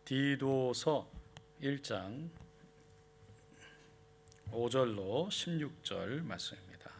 디도서 1장 5절로 16절 말씀입니다.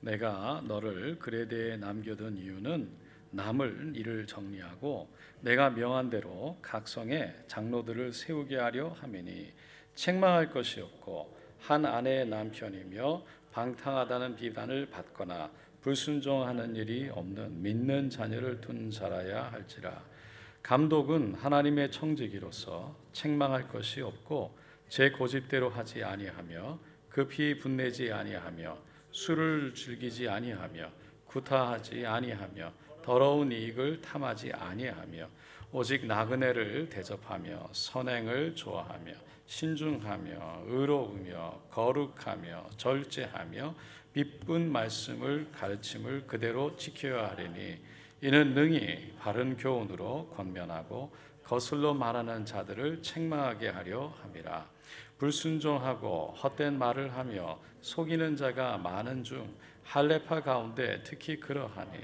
내가 너를 그레데에 남겨둔 이유는 남을 일을 정리하고 내가 명한 대로 각 성에 장로들을 세우게 하려 함이니 책망할 것이 없고 한 아내의 남편이며 방탕하다는 비난을 받거나 불순종하는 일이 없는 믿는 자녀를 둔 자라야 할지라. 감독은 하나님의 청지기로서 책망할 것이 없고 제 고집대로 하지 아니하며 급히 분내지 아니하며 술을 즐기지 아니하며 구타하지 아니하며 더러운 이익을 탐하지 아니하며 오직 나그네를 대접하며 선행을 좋아하며 신중하며 의로우며 거룩하며 절제하며 비쁜 말씀을 가르침을 그대로 지켜야 하리니 이는 능히 바른 교훈으로 권면하고 거슬러 말하는 자들을 책망하게 하려 함이라. 불순종하고 헛된 말을 하며 속이는 자가 많은 중 할례파 가운데 특히 그러하니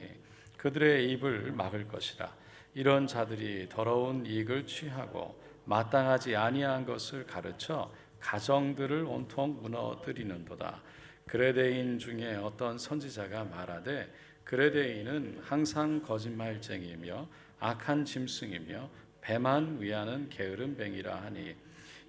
그들의 입을 막을 것이라. 이런 자들이 더러운 이익을 취하고 마땅하지 아니한 것을 가르쳐 가정들을 온통 무너뜨리는도다. 그레데인 중에 어떤 선지자가 말하되 그레데인은 항상 거짓말쟁이며 악한 짐승이며 배만 위하는 게으름뱅이라 하니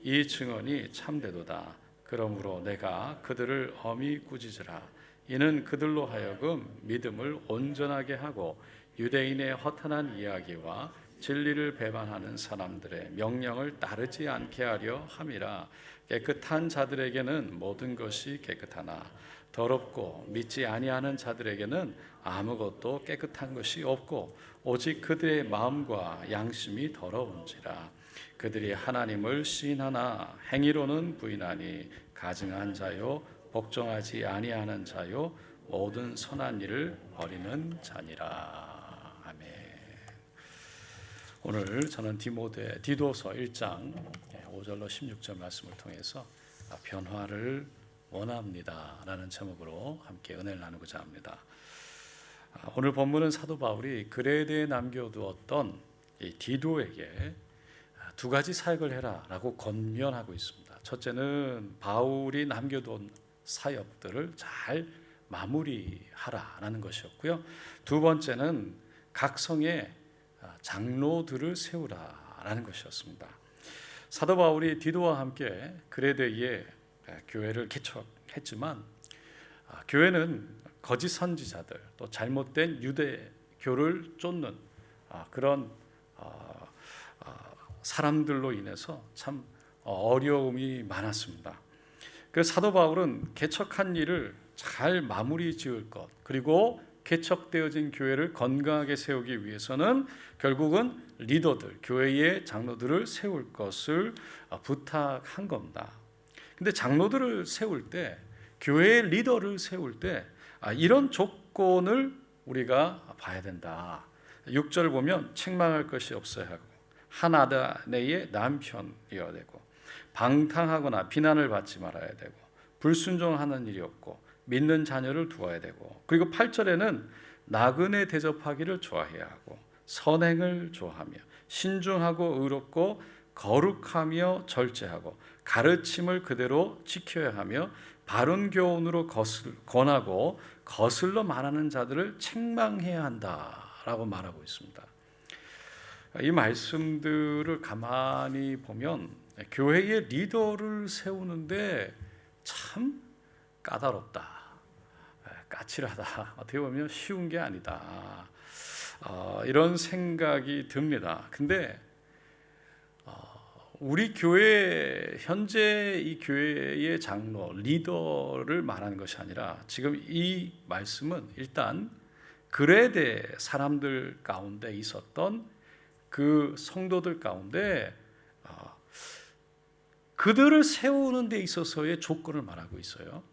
이 증언이 참되도다. 그러므로 내가 그들을 엄히 꾸짖으라. 이는 그들로 하여금 믿음을 온전하게 하고 유대인의 허탄한 이야기와 진리를 배반하는 사람들의 명령을 따르지 않게 하려 함이라. 깨끗한 자들에게는 모든 것이 깨끗하나 더럽고 믿지 아니하는 자들에게는 아무것도 깨끗한 것이 없고 오직 그들의 마음과 양심이 더러운지라. 그들이 하나님을 시인하나 행위로는 부인하니 가증한 자요 복종하지 아니하는 자요 모든 선한 일을 버리는 자니라. 아멘. 오늘 저는 디도서 1장 5절로 16절 말씀을 통해서 변화를 원합니다 라는 제목으로 함께 은혜를 나누고자 합니다. 오늘 본문은 사도 바울이 그레데에 남겨두었던 이 디도에게 두 가지 사역을 해라 라고 권면하고 있습니다. 첫째는 바울이 남겨둔 사역들을 잘 마무리하라라는 것이었고요. 두 번째는 각 성에 장로들을 세우라라는 것이었습니다. 사도 바울이 디도와 함께 그레데에 교회를 개척했지만 교회는 거짓 선지자들 또 잘못된 유대교를 쫓는 그런 사람들로 인해서 참 어려움이 많았습니다. 그래서 사도 바울은 개척한 일을 잘 마무리 지을 것, 그리고 개척되어진 교회를 건강하게 세우기 위해서는 결국은 리더들, 교회의 장로들을 세울 것을 부탁한 겁니다. 근데 장로들을 세울 때, 교회의 리더를 세울 때 이런 조건을 우리가 봐야 된다. 6절 보면 책망할 것이 없어야 하고 한 아내의 남편이어야 되고 방탕하거나 비난을 받지 말아야 되고 불순종하는 일이 없고 믿는 자녀를 두어야 되고, 그리고 8절에는 나그네 대접하기를 좋아해야 하고 선행을 좋아하며 신중하고 의롭고 거룩하며 절제하고 가르침을 그대로 지켜야 하며 바른 교훈으로 권하고 거슬러 말하는 자들을 책망해야 한다라고 말하고 있습니다. 이 말씀들을 가만히 보면 교회의 리더를 세우는데 참 까다롭다, 까칠하다, 어떻게 보면 쉬운 게 아니다, 이런 생각이 듭니다. 근데 우리 교회, 현재 이 교회의 장로, 리더를 말하는 것이 아니라 지금 이 말씀은 일단 그레데 사람들 가운데 있었던 그 성도들 가운데 그들을 세우는 데 있어서의 조건을 말하고 있어요.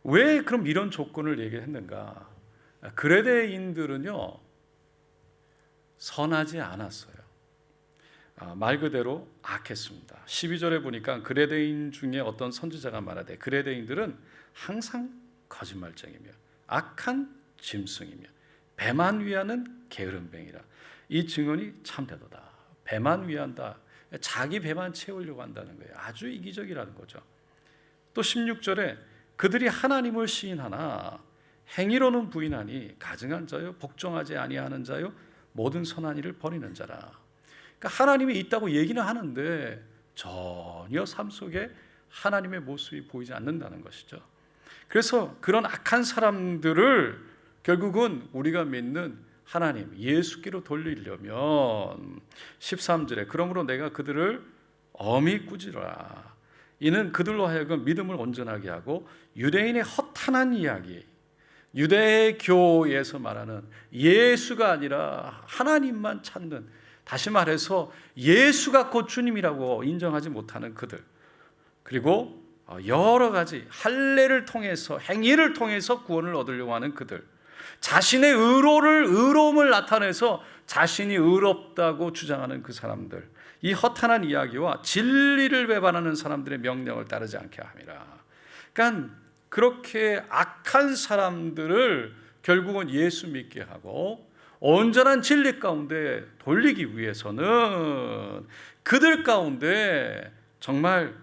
왜 그럼 이런 조건을 얘기했는가? 그레데인들은요 선하지 않았어요. 말 그대로 악했습니다. 12절에 보니까 그레데인 중에 어떤 선지자가 말하되 그레데인들은 항상 거짓말쟁이며 악한 짐승이며 배만 위하는 게으름뱅이라. 이 증언이 참되도다. 배만 위한다. 자기 배만 채우려고 한다는 거예요. 아주 이기적이라는 거죠. 또 16절에 그들이 하나님을 시인하나 행위로는 부인하니 가증한 자요 복종하지 아니하는 자요 모든 선한 일을 버리는 자라. 그러니까 하나님이 있다고 얘기는 하는데 전혀 삶 속에 하나님의 모습이 보이지 않는다는 것이죠. 그래서 그런 악한 사람들을 결국은 우리가 믿는 하나님 예수께로 돌리려면 13절에 그러므로 내가 그들을 엄히 꾸짖으라. 이는 그들로 하여금 믿음을 온전하게 하고 유대인의 허탄한 이야기, 유대교에서 말하는 예수가 아니라 하나님만 찾는, 다시 말해서 예수가 곧 주님이라고 인정하지 못하는 그들, 그리고 여러 가지 할례를 통해서 행위를 통해서 구원을 얻으려고 하는 그들, 자신의 의로움을 나타내서 자신이 의롭다고 주장하는 그 사람들, 이 허탄한 이야기와 진리를 배반하는 사람들의 명령을 따르지 않게 함이라. 그러니까 그렇게 악한 사람들을 결국은 예수 믿게 하고 온전한 진리 가운데 돌리기 위해서는 그들 가운데 정말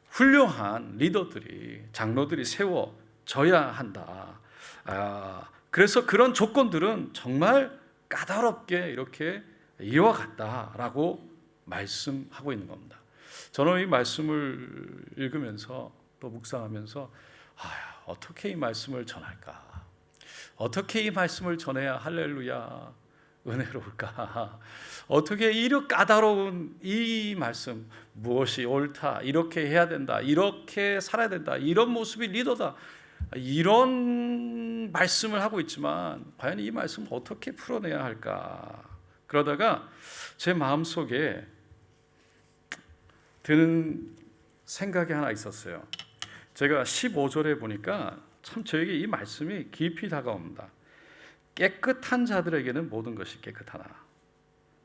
훌륭한 리더들이, 장로들이 세워져야 한다. 그래서 그런 조건들은 정말 까다롭게 이렇게 이와 같다라고 말씀하고 있는 겁니다. 저는 이 말씀을 읽으면서 또 묵상하면서 어떻게 이 말씀을 전할까? 어떻게 이 말씀을 전해야 할렐루야 은혜로울까? 어떻게 이렇게 까다로운 이 말씀, 무엇이 옳다, 이렇게 해야 된다, 이렇게 살아야 된다, 이런 모습이 리더다, 이런 말씀을 하고 있지만 과연 이 말씀을 어떻게 풀어내야 할까? 그러다가 제 마음속에 드는 생각이 하나 있었어요. 제가 15절에 보니까 참 저에게 이 말씀이 깊이 다가옵니다. 깨끗한 자들에게는 모든 것이 깨끗하나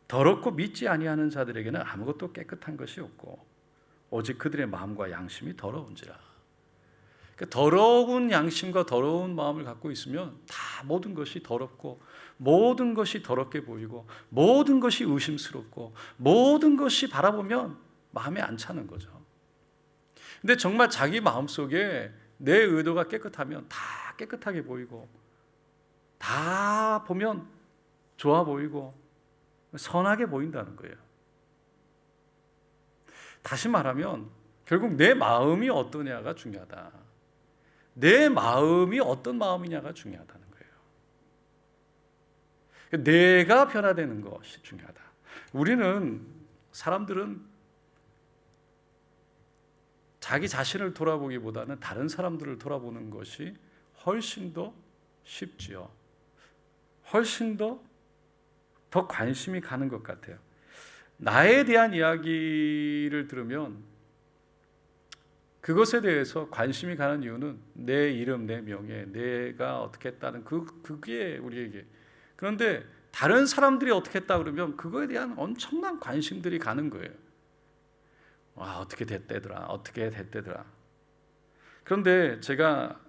더럽고 믿지 아니하는 자들에게는 아무것도 깨끗한 것이 없고 오직 그들의 마음과 양심이 더러운지라. 그러니까 더러운 양심과 더러운 마음을 갖고 있으면 다 모든 것이 더럽고 모든 것이 더럽게 보이고 모든 것이 의심스럽고 모든 것이 바라보면 마음에 안 차는 거죠. 근데 정말 자기 마음속에 내 의도가 깨끗하면 다 깨끗하게 보이고 다 보면 좋아 보이고 선하게 보인다는 거예요. 다시 말하면 결국 내 마음이 어떠냐가 중요하다. 내 마음이 어떤 마음이냐가 중요하다는 거예요. 내가 변화되는 것이 중요하다. 사람들은 자기 자신을 돌아보기보다는 다른 사람들을 돌아보는 것이 훨씬 더 쉽지요. 훨씬 더 관심이 가는 것 같아요. 나에 대한 이야기를 들으면 그것에 대해서 관심이 가는 이유는 내 이름, 내 명예, 내가 어떻게 했다는 그게 우리에게. 그런데 다른 사람들이 어떻게 했다 그러면 그거에 대한 엄청난 관심들이 가는 거예요. 어떻게 됐대더라. 어떻게 됐대더라. 그런데 제가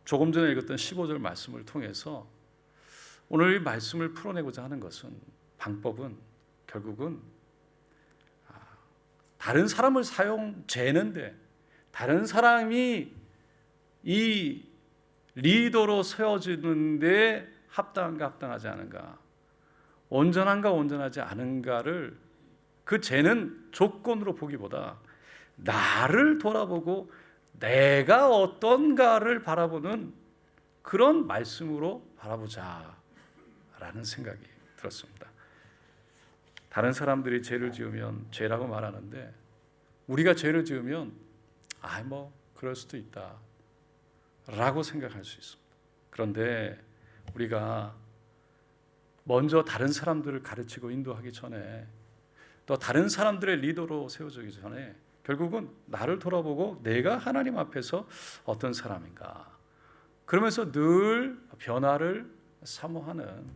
조금 전에 읽었던 15절 말씀을 통해서 오늘 이 말씀을 풀어내고자 하는 것은, 방법은 결국은 다른 사람을 재는데 다른 사람이 이 리더로 세워지는데 합당한가 합당하지 않은가, 온전한가 온전하지 않은가를 그 재는 조건으로 보기보다 나를 돌아보고 내가 어떤가를 바라보는 그런 말씀으로 바라보자라는 생각이 들었습니다. 다른 사람들이 죄를 지으면 죄라고 말하는데 우리가 죄를 지으면 그럴 수도 있다 라고 생각할 수 있습니다. 그런데 우리가 먼저 다른 사람들을 가르치고 인도하기 전에, 또 다른 사람들의 리더로 세워지기 전에 결국은 나를 돌아보고 내가 하나님 앞에서 어떤 사람인가, 그러면서 늘 변화를 사모하는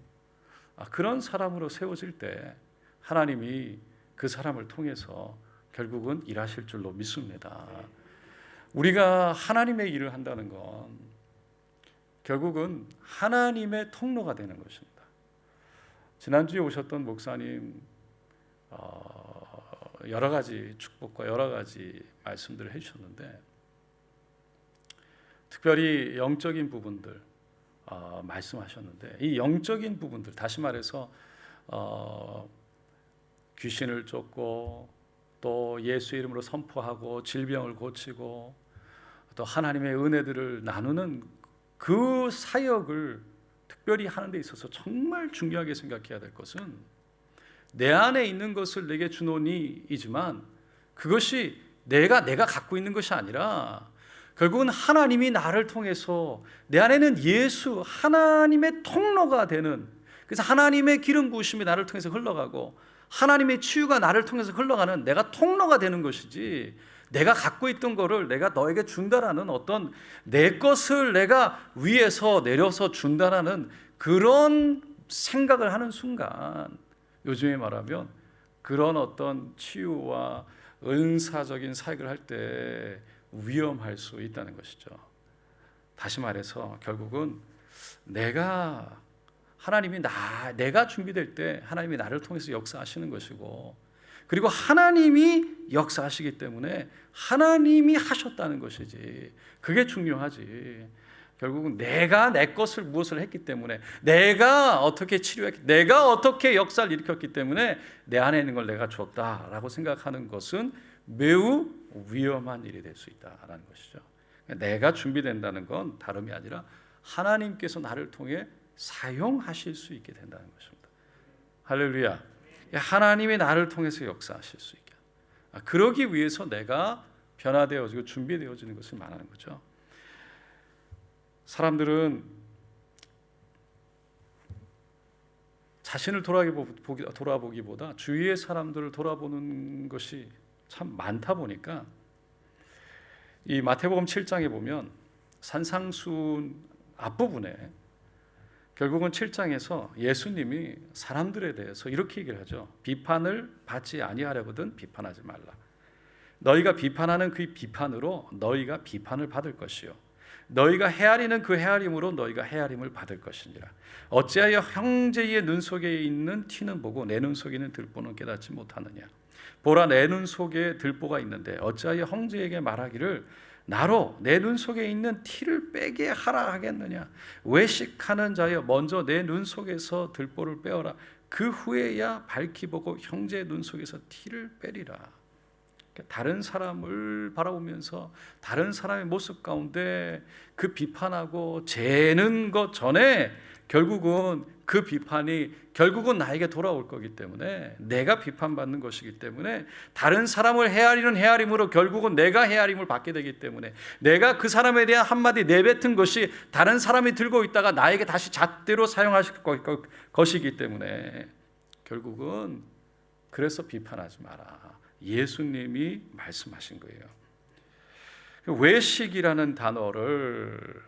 그런 사람으로 세워질 때 하나님이 그 사람을 통해서 결국은 일하실 줄로 믿습니다. 우리가 하나님의 일을 한다는 건 결국은 하나님의 통로가 되는 것입니다. 지난주에 오셨던 목사님 여러 가지 축복과 여러 가지 말씀들을 해주셨는데 특별히 영적인 부분들 말씀하셨는데 이 영적인 부분들 다시 말해서 귀신을 쫓고 또 예수 이름으로 선포하고 질병을 고치고 또 하나님의 은혜들을 나누는 그 사역을 특별히 하는 데 있어서 정말 중요하게 생각해야 될 것은 내 안에 있는 것을 내게 주노니이지만 그것이 내가 갖고 있는 것이 아니라 결국은 하나님이 나를 통해서 내 안에는 예수 하나님의 통로가 되는, 그래서 하나님의 기름 부으심이 나를 통해서 흘러가고 하나님의 치유가 나를 통해서 흘러가는 내가 통로가 되는 것이지, 내가 갖고 있던 거를 내가 너에게 준다라는 어떤 내 것을 내가 위에서 내려서 준다라는 그런 생각을 하는 순간 요즘에 말하면 그런 어떤 치유와 은사적인 사역을 할 때 위험할 수 있다는 것이죠. 다시 말해서 결국은 내가 준비될 때 하나님이 나를 통해서 역사하시는 것이고, 그리고 하나님이 역사하시기 때문에 하나님이 하셨다는 것이지, 그게 중요하지. 결국은 내가 내 것을 무엇을 했기 때문에, 내가 어떻게 치료했기, 내가 어떻게 역사를 일으켰기 때문에 내 안에 있는 걸 내가 줬다라고 생각하는 것은 매우 위험한 일이 될 수 있다라는 것이죠. 내가 준비된다는 건 다름이 아니라 하나님께서 나를 통해 사용하실 수 있게 된다는 것입니다. 할렐루야. 하나님이 나를 통해서 역사하실 수 있게, 그러기 위해서 내가 변화되어지고 준비되어지는 것을 말하는 거죠. 사람들은 자신을 돌아보기보다 주위의 사람들을 돌아보는 것이 참 많다 보니까 이 마태복음 7장에 보면 산상수훈 앞부분에 결국은 7장에서 예수님이 사람들에 대해서 이렇게 얘기를 하죠. 비판을 받지 아니하려거든 비판하지 말라. 너희가 비판하는 그 비판으로 너희가 비판을 받을 것이요, 너희가 헤아리는 그 헤아림으로 너희가 헤아림을 받을 것이니라. 어찌하여 형제의 눈 속에 있는 티는 보고 내 눈 속에 있는 들보는 깨닫지 못하느냐. 보라, 내 눈 속에 들보가 있는데 어찌하여 형제에게 말하기를 나로 내 눈 속에 있는 티를 빼게 하라 하겠느냐. 외식하는 자여, 먼저 내 눈 속에서 들보를 빼어라. 그 후에야 밝히 보고 형제의 눈 속에서 티를 빼리라. 다른 사람을 바라보면서 다른 사람의 모습 가운데 그 비판하고 재는 것 전에 결국은 그 비판이 결국은 나에게 돌아올 거기 때문에, 내가 비판받는 것이기 때문에, 다른 사람을 헤아리는 헤아림으로 결국은 내가 헤아림을 받게 되기 때문에, 내가 그 사람에 대한 한마디 내뱉은 것이 다른 사람이 들고 있다가 나에게 다시 잣대로 사용하실 것이기 때문에 결국은 그래서 비판하지 마라. 예수님이 말씀하신 거예요. 외식이라는 단어를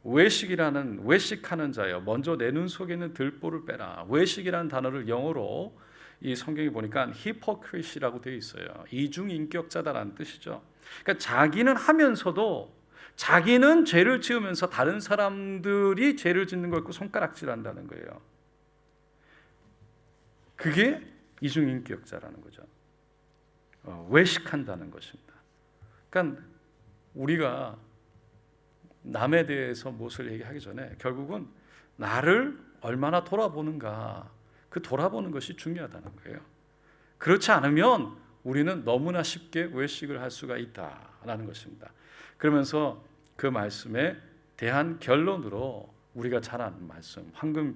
외식하는 자여, 먼저 내 눈 속에 있는 들보를 빼라. 외식이라는 단어를 영어로 이 성경에 보니까 히포크리시라고 되어 있어요. 이중인격자다라는 뜻이죠. 그러니까 자기는 하면서도 자기는 죄를 지으면서 다른 사람들이 죄를 짓는 걸 손가락질한다는 거예요. 그게 이중인격자라는 거죠. 외식한다는 것입니다. 그러니까 우리가 남에 대해서 무엇을 얘기하기 전에 결국은 나를 얼마나 돌아보는가, 그 돌아보는 것이 중요하다는 거예요. 그렇지 않으면 우리는 너무나 쉽게 외식을 할 수가 있다라는 것입니다. 그러면서 그 말씀에 대한 결론으로 우리가 잘 아는 말씀, 황금율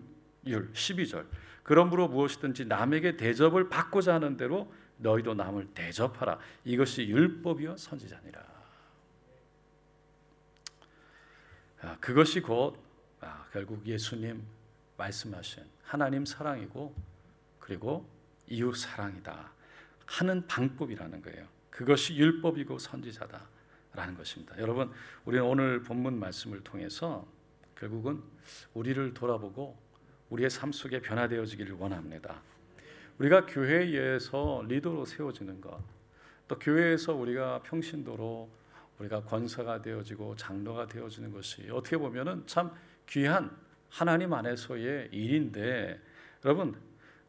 12절, 그러므로 무엇이든지 남에게 대접을 받고자 하는 대로 너희도 남을 대접하라. 이것이 율법이요 선지자니라. 그것이 곧 결국 예수님 말씀하신 하나님 사랑이고, 그리고 이웃 사랑이다 하는 방법이라는 거예요. 그것이 율법이고 선지자다라는 것입니다. 여러분, 우리는 오늘 본문 말씀을 통해서 결국은 우리를 돌아보고 우리의 삶 속에 변화되어지기를 원합니다. 우리가 교회에서 리더로 세워지는 것, 또 교회에서 우리가 평신도로 우리가 권사가 되어지고 장로가 되어지는 것이 어떻게 보면은 참 귀한 하나님 안에서의 일인데, 여러분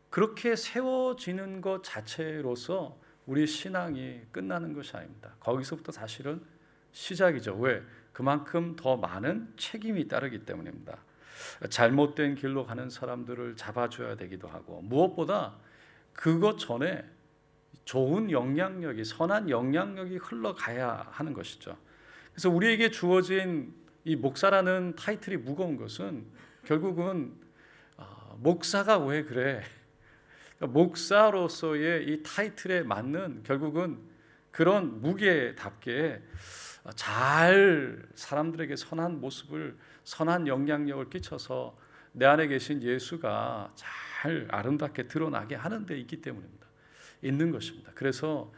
그렇게 세워지는 것 자체로서 우리 신앙이 끝나는 것이 아닙니다. 거기서부터 사실은 시작이죠. 왜? 그만큼 더 많은 책임이 따르기 때문입니다. 잘못된 길로 가는 사람들을 잡아줘야 되기도 하고, 무엇보다 그것 전에 좋은 영향력이, 선한 영향력이 흘러가야 하는 것이죠. 그래서 우리에게 주어진 이 목사라는 타이틀이 무거운 것은 결국은 목사가 왜 그래? 목사로서의 이 타이틀에 맞는 결국은 그런 무게답게 잘 사람들에게 선한 모습을, 선한 영향력을 끼쳐서 내 안에 계신 예수가 잘 아름답게 드러나게 하는 데 있기 때문입니다. 있는 것입니다. 그래서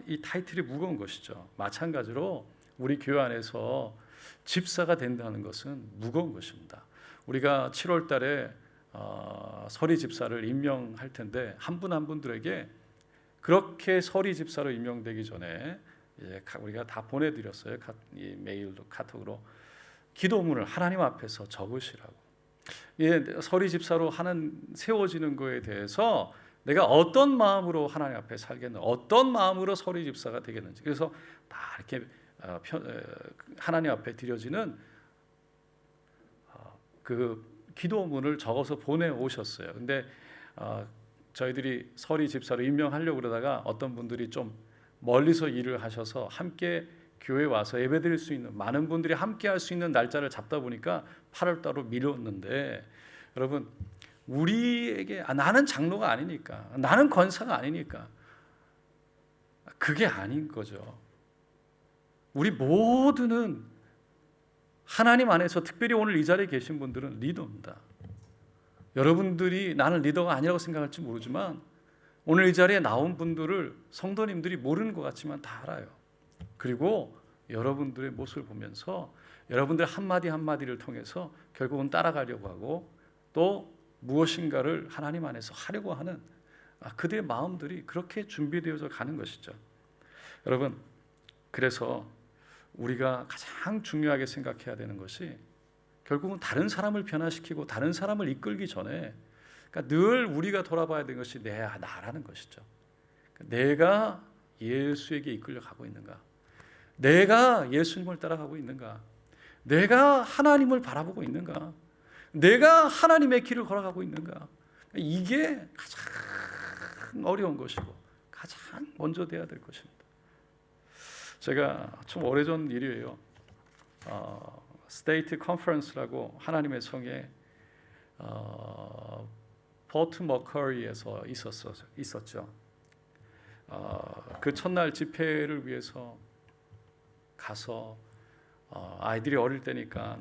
이 타이틀이 무거운 것이죠. 마찬가지로 우리 교회 안에서 집사가 된다는 것은 무거운 것입니다. 우리가 7월 달에 서리 집사를 임명할 텐데 한 분 한 분들에게 그렇게 서리 집사로 임명되기 전에 이제 우리가 다 보내드렸어요. 이 메일도 카톡으로 기도문을 하나님 앞에서 적으시라고. 서리 집사로 세워지는 거에 대해서 내가 어떤 마음으로 하나님 앞에 살겠는지, 어떤 마음으로 서리 집사가 되겠는지, 그래서 다 이렇게 하나님 앞에 드려지는 그 기도문을 적어서 보내오셨어요. 근데 저희들이 서리 집사로 임명하려고 그러다가 어떤 분들이 좀 멀리서 일을 하셔서 함께 교회에 와서 예배드릴 수 있는, 많은 분들이 함께 할 수 있는 날짜를 잡다 보니까 8월 달로 미뤘는데, 여러분 우리에게 나는 장로가 아니니까, 나는 권사가 아니니까, 그게 아닌 거죠. 우리 모두는 하나님 안에서, 특별히 오늘 이 자리에 계신 분들은 리더입니다. 여러분들이 나는 리더가 아니라고 생각할지 모르지만 오늘 이 자리에 나온 분들을 성도님들이 모르는 것 같지만 다 알아요. 그리고 여러분들의 모습을 보면서 여러분들 한마디 한마디를 통해서 결국은 따라가려고 하고 또 무엇인가를 하나님 안에서 하려고 하는 그들의 마음들이 그렇게 준비되어져 가는 것이죠. 여러분, 그래서 우리가 가장 중요하게 생각해야 되는 것이 결국은 다른 사람을 변화시키고 다른 사람을 이끌기 전에, 그러니까 늘 우리가 돌아봐야 되는 것이 나라는 것이죠. 내가 예수에게 이끌려 가고 있는가? 내가 예수님을 따라가고 있는가? 내가 하나님을 바라보고 있는가? 내가 하나님의 길을 걸어가고 있는가? 이게 가장 어려운 것이고 가장 먼저 돼야 될 것입니다. 제가 좀 오래전 일이에요. 스테이트 컨퍼런스라고 하나님의 성에 포트 머커리에서 있었죠. 그 첫날 집회를 위해서 가서 아이들이 어릴 때니까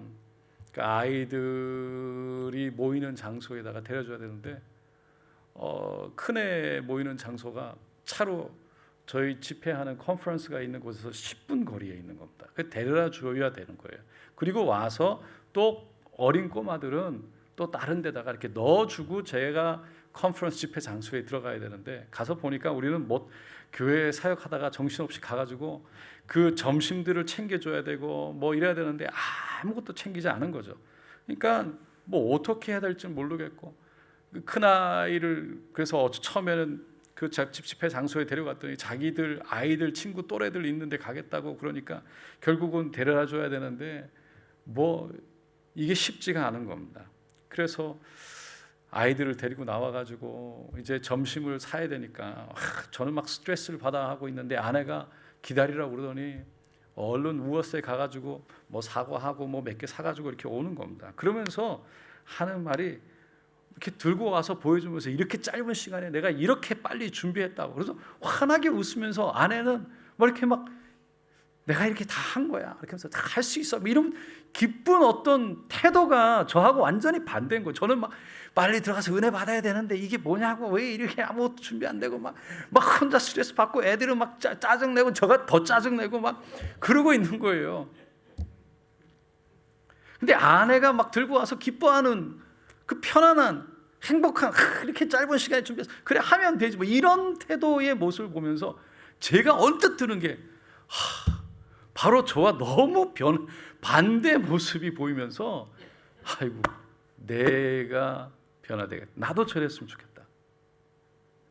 그 아이들이 모이는 장소에다가 데려줘야 되는데 큰애 모이는 장소가 차로 저희 집회하는 컨퍼런스가 있는 곳에서 10분 거리에 있는 겁니다. 그 데려다 줘야 되는 거예요. 그리고 와서 또 어린 꼬마들은 또 다른 데다가 이렇게 넣어주고 제가 컨퍼런스 집회 장소에 들어가야 되는데, 가서 보니까 우리는 교회 사역하다가 정신없이 가가지고 그 점심들을 챙겨줘야 되고 뭐 이래야 되는데 아무것도 챙기지 않은 거죠. 그러니까 뭐 어떻게 해야 될지 모르겠고, 큰 아이를 그래서 처음에는 그 집회 장소에 데려갔더니 자기들 아이들 친구 또래들 있는데 가겠다고 그러니까 결국은 데려다 줘야 되는데 뭐 이게 쉽지가 않은 겁니다. 그래서 아이들을 데리고 나와가지고 이제 점심을 사야 되니까 저는 막 스트레스를 받아 하고 있는데 아내가 기다리라고 그러더니 얼른 우어스에 가가지고 뭐 사과하고 뭐 몇 개 사가지고 이렇게 오는 겁니다. 그러면서 하는 말이 이렇게 들고 와서 보여주면서 이렇게 짧은 시간에 내가 이렇게 빨리 준비했다고. 그래서 환하게 웃으면서 아내는 뭐 이렇게 막 내가 이렇게 다 한 거야 이렇게 하면서 다 할 수 있어 이런 기쁜 어떤 태도가 저하고 완전히 반대인 거예요. 저는 막 빨리 들어가서 은혜 받아야 되는데 이게 뭐냐고, 왜 이렇게 아무것도 준비 안 되고 막 혼자 스트레스 받고 애들은 막 짜증내고 저가 더 짜증내고 막 그러고 있는 거예요. 근데 아내가 막 들고 와서 기뻐하는 그 편안한 행복한 이렇게 짧은 시간에 준비해서 그래 하면 되지 뭐 이런 태도의 모습을 보면서 제가 언뜻 드는 게 바로 저와 너무 반대 모습이 보이면서 아이고 내가 변화되겠다. 나도 저랬으면 좋겠다.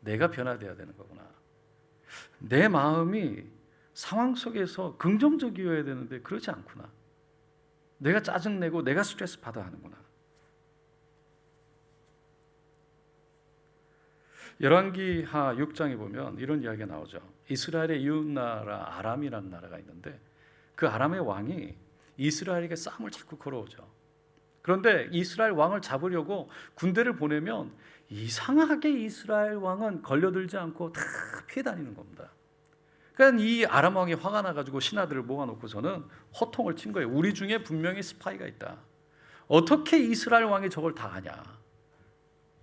내가 변화되어야 되는 거구나. 내 마음이 상황 속에서 긍정적이어야 되는데 그렇지 않구나. 내가 짜증내고 내가 스트레스 받아 하는구나. 열왕기하 6장에 보면 이런 이야기가 나오죠. 이스라엘의 이웃나라 아람이라는 나라가 있는데 그 아람의 왕이 이스라엘에게 싸움을 자꾸 걸어오죠. 그런데 이스라엘 왕을 잡으려고 군대를 보내면 이상하게 이스라엘 왕은 걸려들지 않고 다 피해 다니는 겁니다. 그러니까 이 아람 왕이 화가 나가지고 신하들을 모아놓고서는 호통을 친 거예요. 우리 중에 분명히 스파이가 있다. 어떻게 이스라엘 왕이 저걸 다 아냐.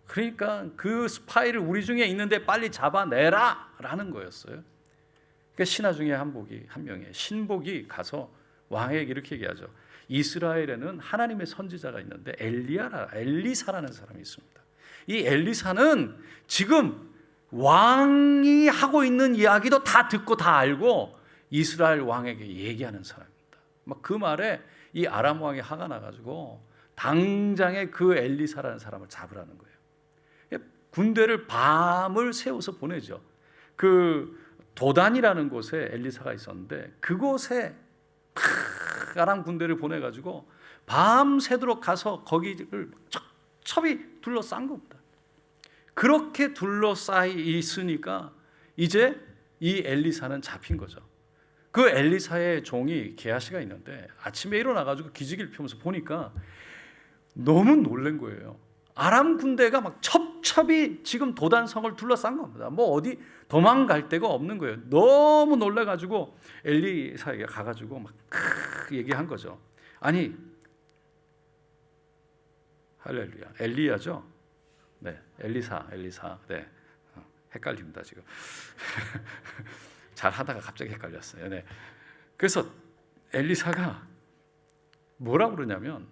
그러니까 그 스파이를 우리 중에 있는데 빨리 잡아내라 라는 거였어요. 그러니까 신하 중에 한 명이 신복이 가서 왕에게 이렇게 얘기하죠. 이스라엘에는 하나님의 선지자가 있는데 엘리사라는 사람이 있습니다. 이 엘리사는 지금 왕이 하고 있는 이야기도 다 듣고 다 알고 이스라엘 왕에게 얘기하는 사람입니다. 막 그 말에 이 아람 왕이 화가 나가지고 당장에 그 엘리사라는 사람을 잡으라는 거예요. 군대를 밤을 새워서 보내죠. 그 도단이라는 곳에 엘리사가 있었는데 그곳에 아람 군대를 보내가지고 밤새도록 가서 거기를 첩첩이 둘러싼 겁니다. 그렇게 둘러싸이 있으니까 이제 이 엘리사는 잡힌 거죠. 그 엘리사의 종이 게하시가 있는데 아침에 일어나가지고 기지개를 펴면서 보니까 너무 놀란 거예요. 아람 군대가 막 첩첩이 지금 도단성을 둘러싼 겁니다. 뭐 어디 도망갈 데가 없는 거예요. 너무 놀라가지고 엘리사에게 가가지고 막 얘기한 거죠. 아니, 할렐루야, 엘리야죠? 네, 엘리사, 네, 헷갈립니다 지금. 잘 하다가 갑자기 헷갈렸어요. 네, 그래서 엘리사가 뭐라고 그러냐면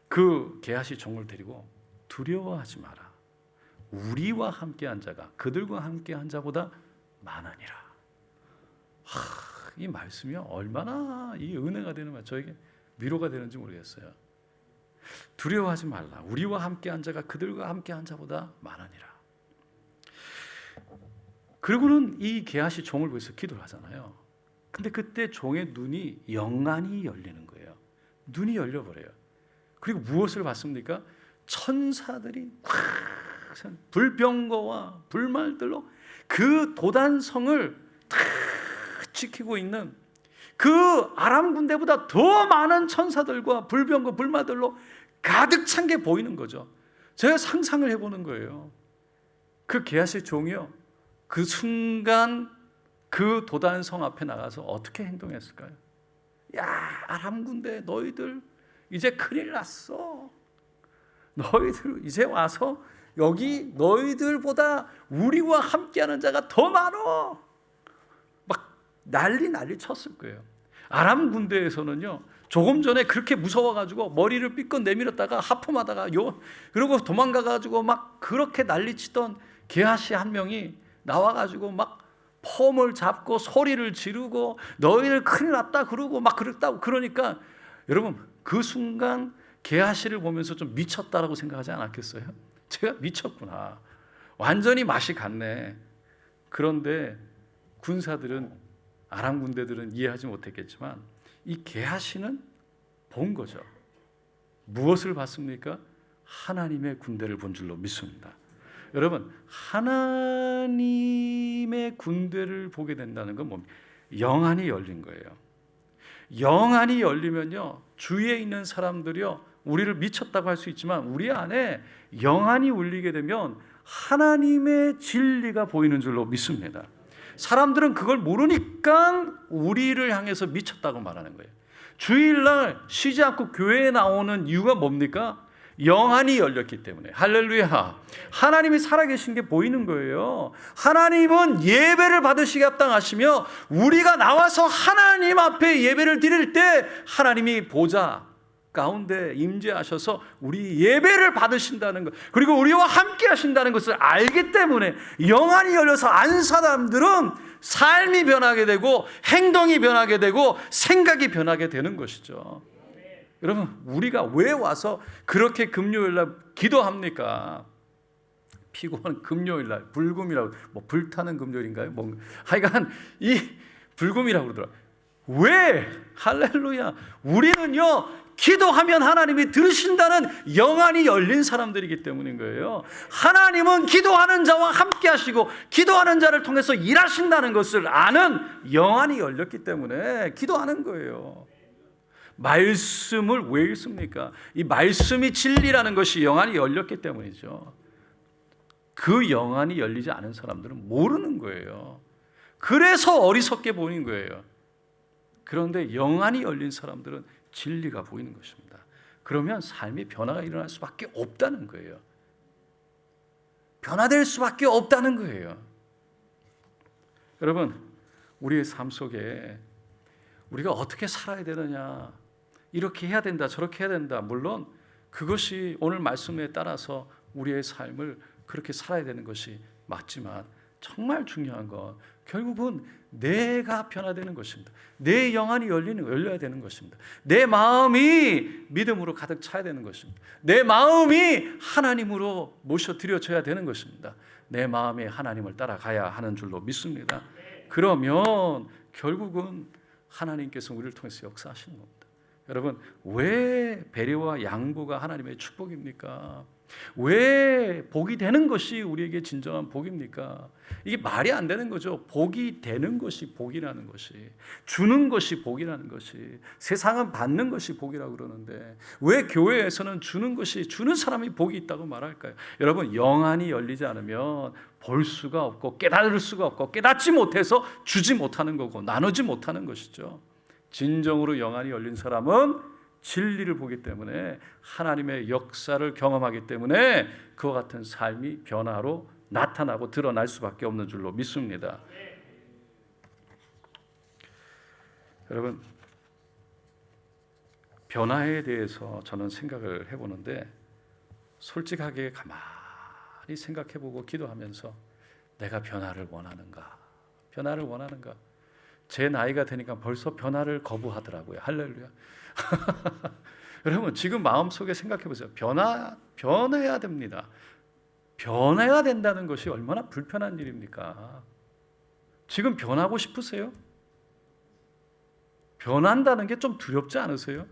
그 게하시 종을 데리고 두려워하지 마라. 우리와 함께한 자가 그들과 함께한 자보다 많으니라. 이 말씀이 얼마나 이 은혜가 되는 말, 저에게 위로가 되는지 모르겠어요. 두려워하지 말라. 우리와 함께한 자가 그들과 함께한 자보다 많으니라. 그리고는 이 게하시 종을 위해서 기도를 하잖아요. 근데 그때 종의 눈이 영안이 열리는 거예요. 눈이 열려버려요. 그리고 무엇을 봤습니까? 천사들이 불병거와 불말들로 그 도단성을 다 지키고 있는 그 아람 군대보다 더 많은 천사들과 불병거 불말들로 가득 찬 게 보이는 거죠. 제가 상상을 해보는 거예요. 그 게하시 종이요, 그 순간 그 도단성 앞에 나가서 어떻게 행동했을까요? 야, 아람 군대 너희들 이제 큰일 났어. 너희들 이제 와서 여기 너희들보다 우리와 함께하는 자가 더 많어. 막 난리 쳤을 거예요. 아람 군대에서는요, 조금 전에 그렇게 무서워가지고 머리를 삐끗 내밀었다가 하품하다가 그러고 도망가가지고 막 그렇게 난리치던 게하시 한 명이 나와가지고 막 폼을 잡고 소리를 지르고 너희들 큰일 났다 그러고 막 그랬다고. 그러니까 여러분, 그 순간 게하시를 보면서 좀 미쳤다라고 생각하지 않았겠어요? 제가 미쳤구나, 완전히 맛이 갔네. 그런데 군사들은, 아람 군대들은 이해하지 못했겠지만 이 게하시는 본 거죠. 무엇을 봤습니까? 하나님의 군대를 본 줄로 믿습니다. 여러분, 하나님의 군대를 보게 된다는 건 뭡니까? 영안이 열린 거예요. 영안이 열리면요, 주위에 있는 사람들이요, 우리를 미쳤다고 할 수 있지만 우리 안에 영안이 울리게 되면 하나님의 진리가 보이는 줄로 믿습니다. 사람들은 그걸 모르니까 우리를 향해서 미쳤다고 말하는 거예요. 주일날 쉬지 않고 교회에 나오는 이유가 뭡니까? 영안이 열렸기 때문에. 할렐루야. 하나님이 살아계신 게 보이는 거예요. 하나님은 예배를 받으시기 합당하시며 우리가 나와서 하나님 앞에 예배를 드릴 때 하나님이 보좌 가운데 임재하셔서 우리 예배를 받으신다는 것, 그리고 우리와 함께 하신다는 것을 알기 때문에 영안이 열려서 안 사람들은 삶이 변하게 되고 행동이 변하게 되고 생각이 변하게 되는 것이죠. 여러분, 우리가 왜 와서 그렇게 금요일날 기도합니까? 피곤한 금요일 날 불금이라고, 뭐 불타는 금요일인가요? 뭐 하여간 이 불금이라고 그러더라. 왜? 할렐루야. 우리는요 기도하면 하나님이 들으신다는 영안이 열린 사람들이기 때문인 거예요. 하나님은 기도하는 자와 함께 하시고 기도하는 자를 통해서 일하신다는 것을 아는 영안이 열렸기 때문에 기도하는 거예요. 말씀을 왜 읽습니까? 이 말씀이 진리라는 것이 영안이 열렸기 때문이죠. 그 영안이 열리지 않은 사람들은 모르는 거예요. 그래서 어리석게 보이는 거예요. 그런데 영안이 열린 사람들은 진리가 보이는 것입니다. 그러면 삶의 변화가 일어날 수밖에 없다는 거예요. 변화될 수밖에 없다는 거예요. 여러분, 우리의 삶 속에 우리가 어떻게 살아야 되느냐, 이렇게 해야 된다, 저렇게 해야 된다. 물론 그것이 오늘 말씀에 따라서 우리의 삶을 그렇게 살아야 되는 것이 맞지만 정말 중요한 건 결국은 내가 변화되는 것입니다. 내 영안이 열려야 되는 것입니다. 내 마음이 믿음으로 가득 차야 되는 것입니다. 내 마음이 하나님으로 모셔드려져야 되는 것입니다. 내 마음이 하나님을 따라가야 하는 줄로 믿습니다. 그러면 결국은 하나님께서 우리를 통해서 역사하시는 겁니다. 여러분, 왜 배려와 양보가 하나님의 축복입니까? 왜 복이 되는 것이 우리에게 진정한 복입니까? 이게 말이 안 되는 거죠. 복이 되는 것이 복이라는 것이, 주는 것이 복이라는 것이, 세상은 받는 것이 복이라고 그러는데 왜 교회에서는 주는 것이, 주는 사람이 복이 있다고 말할까요? 여러분, 영안이 열리지 않으면 볼 수가 없고 깨달을 수가 없고 깨닫지 못해서 주지 못하는 거고 나누지 못하는 것이죠. 진정으로 영안이 열린 사람은 진리를 보기 때문에 하나님의 역사를 경험하기 때문에 그와 같은 삶이 변화로 나타나고 드러날 수밖에 없는 줄로 믿습니다. 여러분, 변화에 대해서 저는 생각을 해보는데 솔직하게 가만히 생각해보고 기도하면서 내가 변화를 원하는가? 변화를 원하는가? 제 나이가 되니까 벌써 변화를 거부하더라고요. 할렐루야. 여러분, 지금 마음속에 생각해 보세요. 변해야 됩니다. 변해야 된다는 것이 얼마나 불편한 일입니까? 지금 변하고 싶으세요? 변한다는 게 좀 두렵지 않으세요?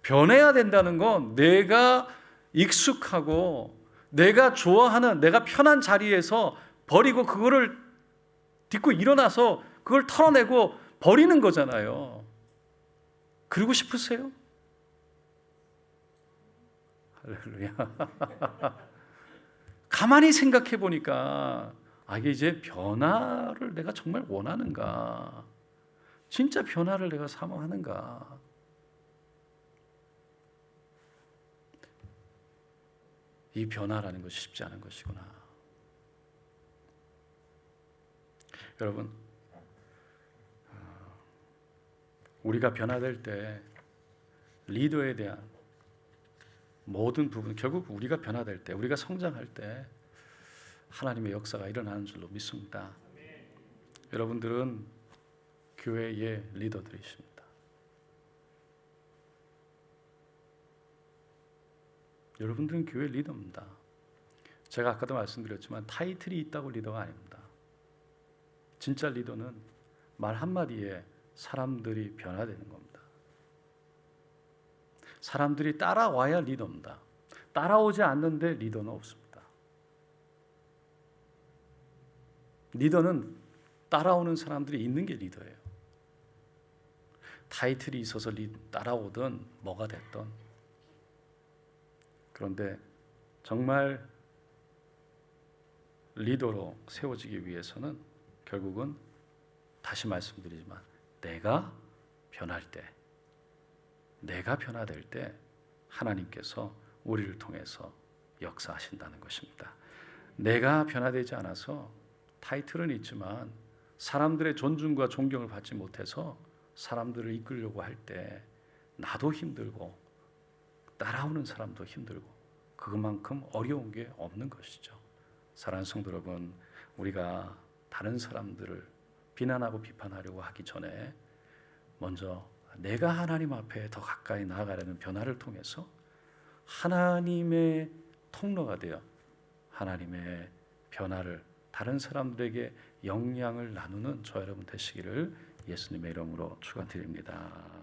변해야 된다는 건 내가 익숙하고 내가 좋아하는, 내가 편한 자리에서 버리고 그거를 딛고 일어나서 그걸 털어내고 버리는 거잖아요. 그러고 싶으세요? 할렐루야. 가만히 생각해 보니까 이게 이제 변화를 내가 정말 원하는가? 진짜 변화를 내가 사모하는가? 이 변화라는 것이 쉽지 않은 것이구나. 여러분, 우리가 변화될 때 리더에 대한 모든 부분, 결국 우리가 변화될 때, 우리가 성장할 때 하나님의 역사가 일어나는 줄로 믿습니다. 여러분들은 교회의 리더들이십니다. 여러분들은 교회 리더입니다. 제가 아까도 말씀드렸지만 타이틀이 있다고 리더가 아닙니다. 진짜 리더는 말 한마디에 사람들이 변화되는 겁니다. 사람들이 따라와야 리더입니다. 따라오지 않는데 리더는 없습니다. 리더는 따라오는 사람들이 있는 게 리더예요. 타이틀이 있어서 따라오든 뭐가 됐든. 그런데 정말 리더로 세워지기 위해서는 결국은 다시 말씀드리지만 내가 변할 때, 내가 변화될 때 하나님께서 우리를 통해서 역사하신다는 것입니다. 내가 변화되지 않아서 타이틀은 있지만 사람들의 존중과 존경을 받지 못해서 사람들을 이끌려고 할 때 나도 힘들고 따라오는 사람도 힘들고 그만큼 어려운 게 없는 것이죠. 사랑하는 성도 여러분, 우리가 다른 사람들을 비난하고 비판하려고 하기 전에 먼저 내가 하나님 앞에 더 가까이 나아가려는 변화를 통해서 하나님의 통로가 되어 하나님의 변화를 다른 사람들에게 영향을 나누는 저 여러분 되시기를 예수님의 이름으로 축원드립니다.